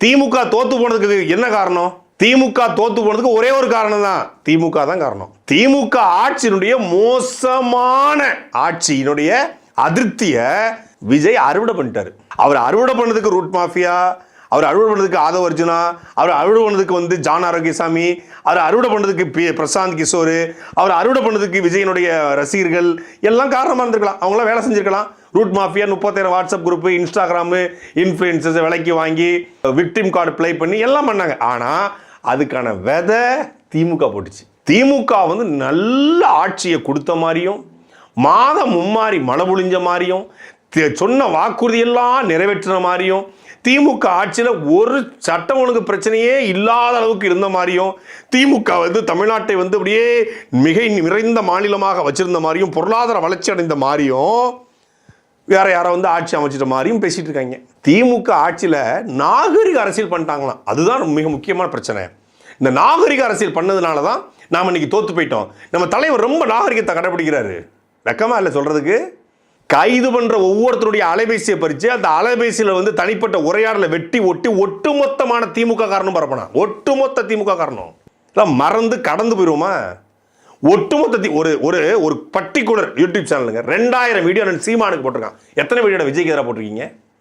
திமுக தோத்து போனதுக்கு என்ன காரணம்? திமுக தோத்து போனதுக்கு ஒரே ஒரு காரணம் தான், திமுக தான் காரணம். திமுக ஆட்சியினுடைய மோசமான ஆட்சியினுடைய அதிருப்திய விஜய் அறுவடை பண்ணிட்டாரு. அவர் அறுவடை பண்ணதுக்கு ரூட் மாஃபியா, அவர் அறுவடை பண்ணதுக்கு ஆதவ அர்ஜுனா, அவர் அறுவடை பண்ணதுக்கு ஜான் ஆரோக்கியசாமி, அவர் அறுவடை பண்ணதுக்கு பிரசாந்த் கிஷோர், அவர் அறுவடை பண்ணதுக்கு விஜயனுடைய ரசிகர்கள் எல்லாம் காரணமாக இருந்திருக்கலாம். அவங்களாம் வேலை செஞ்சிருக்கலாம். Route mafia 37 WhatsApp group, Instagram, influencers விலைக்கு வாங்கி விக்டிம் கார்டு ப்ளே பண்ணி எல்லாம் பண்ணாங்க. ஆனால் அதுக்கான விதை திமுக போட்டுச்சு. திமுக நல்ல ஆட்சியை கொடுத்த மாதிரியும், மாதம் மும்மாறி மழை பொழிஞ்ச மாதிரியும், சொன்ன வாக்குறுதியெல்லாம் நிறைவேற்றின மாதிரியும், திமுக ஆட்சியில் ஒரு சட்டம் ஒழுங்கு பிரச்சனையே இல்லாத அளவுக்கு இருந்த மாதிரியும், திமுக தமிழ்நாட்டை அப்படியே மிக நிறைந்த மாநிலமாக வச்சிருந்த மாதிரியும், பொருளாதார வளர்ச்சி அடைந்த மாதிரியும், வேற யாரை ஆட்சி அமைச்சிட்ட மாதிரியும் பேசிட்டு இருக்காங்க. திமுக ஆட்சியில் நாகரிக அரசியல் பண்ணிட்டாங்களாம். அதுதான் மிக முக்கியமான பிரச்சனை. இந்த நாகரிக அரசியல் பண்ணதுனால தான் நாம் இன்னைக்கு தோத்து போயிட்டோம். நம்ம தலைவர் ரொம்ப நாகரிகத்தை கடைபிடிக்கிறாரு. வெக்கமா இல்லை சொல்றதுக்கு? கைது பண்ற ஒவ்வொருத்தருடைய அலைபேசியை பறிச்சு அந்த அலைபேசியில் தனிப்பட்ட உரையாடலை வெட்டி ஒட்டி ஒட்டுமொத்தமான திமுக காரணம் பரப்பனா, ஒட்டுமொத்த திமுக காரணம் மறந்து கடந்து போயிருவோமா? ஒட்டுமொத்த ஒரு ஒரு ஒரு பர்டிகுலர் யூடியூப் சேனலுங்க 2000 வீடியோ சீமானுக்கு போட்டிருக்கான். எத்தனை வீடியோ விஜய்க்கு எதிராக போட்டிருக்கீங்க?